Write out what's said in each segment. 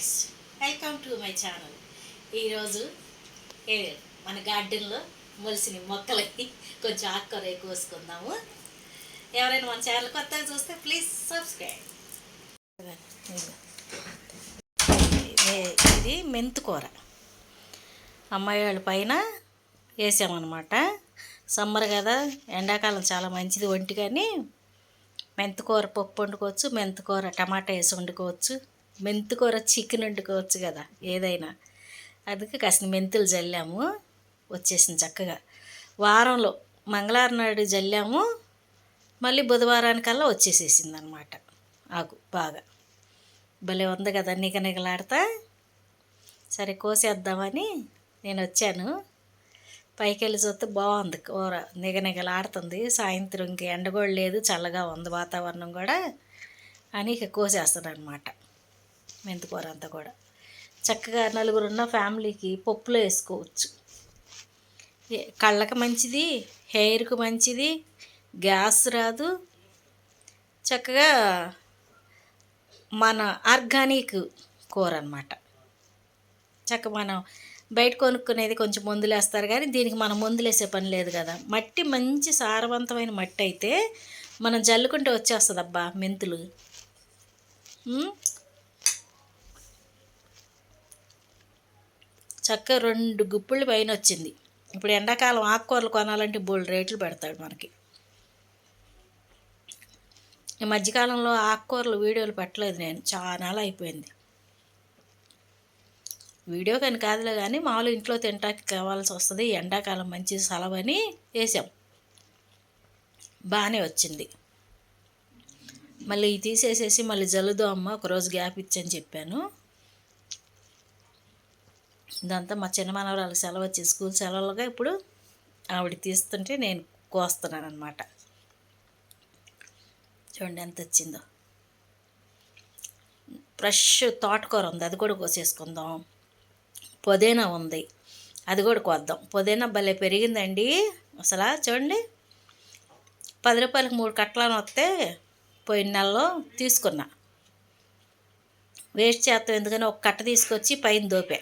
Friends, welcome to my channel. ఈరోజు ఏ మన గార్డెన్లో మొలిసిన మొక్కలకి కొంచెం ఆకుకూర కోసుకుందాము. ఎవరైనా మన ఛానల్ కొత్తగా చూస్తే ప్లీజ్ సబ్స్క్రైబ్. ఇది మెంతుకూర అమ్మాయి వాళ్ళ పైన వేసామన్నమాట. సమ్మర్ కదా, ఎండాకాలం చాలా మంచిది ఒంటికని మెంతుకూర పప్పు వండుకోవచ్చు, మెంతుకూర టమాటా వేసి వండుకోవచ్చు, మెంతుకూర చికెన్ వండుకోవచ్చు కదా ఏదైనా. అందుకే కాస్త మెంతులు జల్లాము, వచ్చేసింది చక్కగా. వారంలో మంగళవారం నాడు జల్లాము, మళ్ళీ బుధవారానికల్లా వచ్చేసేసింది అనమాట. ఆకు బాగా భలే ఉంది కదా, నిగనిగలాడతా. సరే కోసేద్దామని నేను వచ్చాను. పైకి వెళ్ళి చూస్తే బాగుంది కూర, నిగనిగలాడుతుంది. సాయంత్రం ఇంక ఎండ కూడా లేదు, చల్లగా ఉంది వాతావరణం కూడా అని ఇక కోసేస్తాను అనమాట. మెంతికూర అంతా కూడా చక్కగా నలుగురున్న ఫ్యామిలీకి పప్పులో వేసుకోవచ్చు. కళ్ళకి మంచిది, హెయిర్కి మంచిది, గ్యాస్ రాదు. చక్కగా మన ఆర్గానిక్ కూర అన్నమాట. చక్కగా మనం బయట కొనుక్కునేది కొంచెం మందులు వేస్తారు, కానీ దీనికి మనం మందులు వేసే పని లేదు కదా. మట్టి మంచి సారవంతమైన మట్టి అయితే మనం జల్లుకుంటే వచ్చేస్తుంది అబ్బా మెంతులు. చక్కగా 2 గుప్పుళ్ళు పైన వచ్చింది. ఇప్పుడు ఎండాకాలం ఆకుకూరలు కొనాలంటే బోల్డ్ రేట్లు పెడతాడు మనకి. ఈ మధ్యకాలంలో ఆకుకూరలు వీడియోలు పెట్టలేదు నేను, చాలా అయిపోయింది. వీడియో కానీ కాదులే, కానీ మామూలు ఇంట్లో తింటాకి కావాల్సి వస్తుంది. ఎండాకాలం మంచి సలవని వేసాం, బాగానే వచ్చింది. మళ్ళీ తీసేసేసి మళ్ళీ జల్లుదో అమ్మ, ఒకరోజు గ్యాప్ ఇచ్చని చెప్పాను. ఇదంతా మా చిన్న మనవరాలు సెలవు వచ్చి స్కూల్ సెలవులుగా ఇప్పుడు ఆవిడ తీస్తుంటే నేను కోస్తున్నాను అనమాట. చూడండి ఎంత వచ్చిందో. ఫ్రెష్ తోటకూర ఉంది, అది కూడా కోసేసుకుందాం. పుదీనా ఉంది, అది కూడా కోద్దాం. పుదీనా భలే పెరిగిందండి అసలు. చూడండి, 10 రూపాయలకు 3 కట్టలను వస్తే పోయిన నెలలో తీసుకున్నా. వేస్ట్ చేస్తాం ఎందుకని ఒక కట్ట తీసుకొచ్చి పైన దోపా,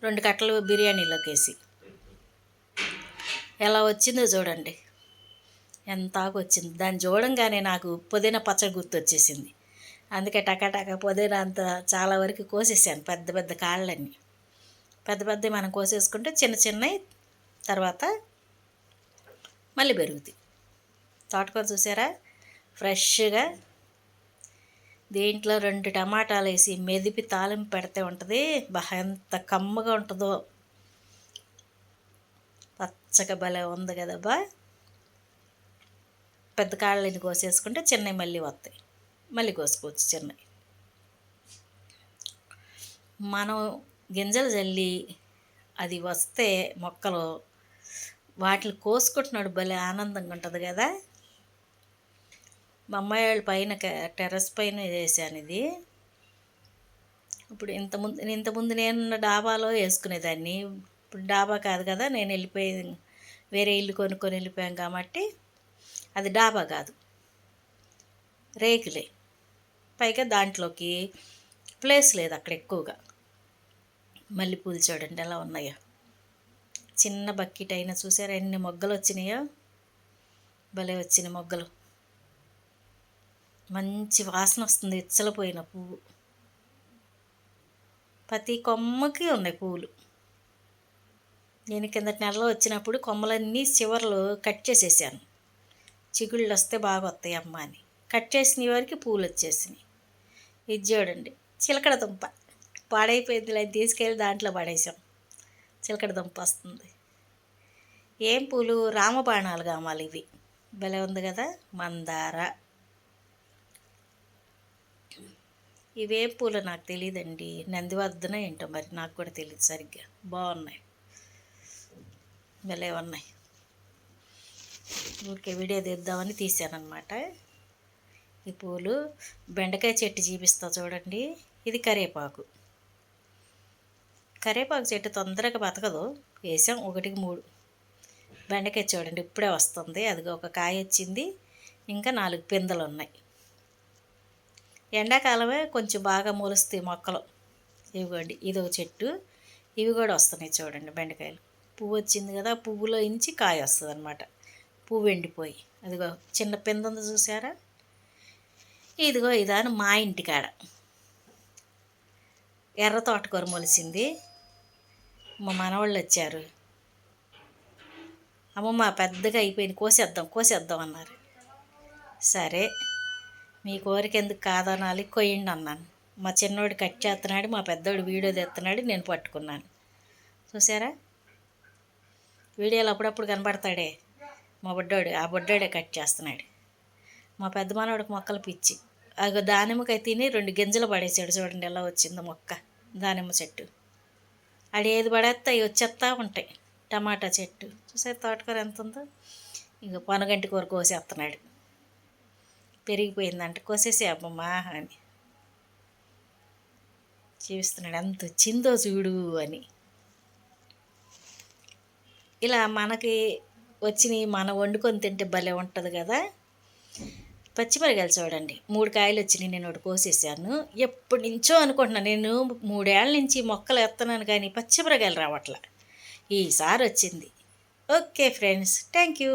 2 కట్టలు బిర్యానీలోకి వేసి. ఎలా వచ్చిందో చూడండి, ఎంత ఆకు వచ్చింది. దాన్ని చూడంగానే నాకు పుదీనా పచ్చడి గుర్తొచ్చేసింది. అందుకే టకాటక పుదీనా అంతా చాలా వరకు కోసేసాను. పెద్ద పెద్ద కాళ్ళన్నీ పెద్ద పెద్దవి మనం కోసేసుకుంటే చిన్న చిన్నవి తర్వాత మళ్ళీ పెరుగుతాయి. తోటకూర చూసారా ఫ్రెష్గా. దీంట్లో 2 టమాటాలు వేసి మెదిపి తాలింపు పెడితే ఉంటుంది, ఎంత కమ్మగా ఉంటుందో. పచ్చగా భలే ఉంది కదా బా. పెద్ద కాళ్ళని కోసేసుకుంటే చిన్నవి మళ్ళీ వస్తాయి, మళ్ళీ కోసుకోవచ్చు చిన్నవి. మనం గింజలు జల్లి అది వస్తే మొక్కలు వాటిని కోసుకుంటున్నాడు, భలే ఆనందంగా ఉంటుంది కదా. మా అమ్మాయి వాళ్ళ పైన టెర్రస్ పైన వేసాను ఇది. ఇప్పుడు ఇంతకుముందు నేను డాబాలో వేసుకునేదాన్ని. ఇప్పుడు డాబా కాదు కదా, నేను వెళ్ళిపోయి వేరే ఇల్లు కొనుక్కొని వెళ్ళిపోయాం కాబట్టి అది డాబా కాదు, రేకులే. పైగా దాంట్లోకి ప్లేస్ లేదు అక్కడ ఎక్కువగా. మల్లెపూలు చూడండి ఎలా ఉన్నాయో. చిన్న బకెట్ అయినా చూసారా ఎన్ని మొగ్గలు వచ్చినాయో, భలే వచ్చినాయి మొగ్గలు. మంచి వాసన వస్తుంది, ఇచ్చలపోయిన పువ్వు. ప్రతి కొమ్మకి ఉన్నాయి పువ్వులు. నేను కిందటి నెలలో వచ్చినప్పుడు కొమ్మలన్నీ చివర్లు కట్ చేసేసాను. చిగుళ్ళు వస్తే బాగా వస్తాయి అమ్మ అని కట్ చేసిన వరకు పువ్వులు వచ్చేసినాయి. ఇది చూడండి చిలకడ దుంప, పాడైపోయింది ఇలా తీసుకెళ్ళి దాంట్లో పడేసాం. చిలకడ దుంప వస్తుంది. ఏం పూలు, రామబాణాలు కావాలి ఇవి. భలే ఉంది కదా, మందార. ఇవేం పూలు నాకు తెలియదండి, నందివర్ధన ఏంటో మరి, నాకు కూడా తెలియదు సరిగ్గా. బాగున్నాయి, భలే ఉన్నాయి. ఊరికే వీడియో తీద్దామని తీసానమాట. ఈ పూలు బెండకాయ చెట్టు చూపిస్తా చూడండి. ఇది కరివేపాకు. కరివేపాకు చెట్టు తొందరగా బతకదు, వేసాం 1కి 3. బెండకాయ చూడండి ఇప్పుడే వస్తుంది, అదిగో ఒక కాయ వచ్చింది, ఇంకా 4 పిందెలు ఉన్నాయి. ఎండాకాలమే కొంచెం బాగా మొలుస్తాయి మొక్కలు. ఇవిగోండి ఇదో చెట్టు, ఇవి కూడా వస్తున్నాయి చూడండి బెండకాయలు. పువ్వు వచ్చింది కదా, పువ్వులో ఇంచి కాయ వస్తుంది అనమాట. పువ్వు ఎండిపోయి అదిగో చిన్న పింద ఉంది చూసారా. ఇదిగో ఇదాని మా ఇంటికాడ ఎర్ర తోటకూర మొలిసింది. మా మనవాళ్ళు వచ్చారు, అమ్మమ్మ పెద్దగా అయిపోయింది కోసేద్దాం అన్నారు. సరే మీ కోరిక ఎందుకు కాదనాలి, కొయ్యండి అన్నాను. మా చిన్నోడు కట్ చేస్తున్నాడు, మా పెద్దోడు వీడియో తెస్తున్నాడు, నేను పట్టుకున్నాను. చూసారా, వీడియోలు అప్పుడప్పుడు కనబడతాడే మా బుడ్డోడు, ఆ బుడ్డోడే కట్ చేస్తున్నాడు. మా పెద్ద మనవాడికి మొక్కలు పిచ్చి. అగో దానిమ్మకాయ తిని 2 గింజలు పడేసాడు చూడండి ఎలా వచ్చిందో మొక్క. దానిమ్మ చెట్టు ఆడు ఏది పడేస్తే అవి వచ్చేస్తూ ఉంటాయి. టమాటా చెట్టు చూసారు తోటకూర ఎంత ఉందో. ఇంక పొనగంటి కూర కోసేస్తున్నాడు, పెరిగిపోయిందంట. కోసేసే అమ్మమ్మ అని చూపిస్తున్నాడు, ఎంత వచ్చిందో చూడు అని. ఇలా మనకి వచ్చినవి మనం వండుకొని తింటే భలే ఉంటుంది కదా. పచ్చిమిరకాయలు చూడండి 3 కాయలు వచ్చినాయి, నేను ఒకటి కోసేసాను. ఎప్పటి నుంచో అనుకుంటున్నాను, నేను 3 ఏళ్ళ నుంచి మొక్కలు ఎత్తన్నాను కానీ పచ్చిమిరకాయలు రావట్లే. ఈసారి వచ్చింది. Okay friends, thank you.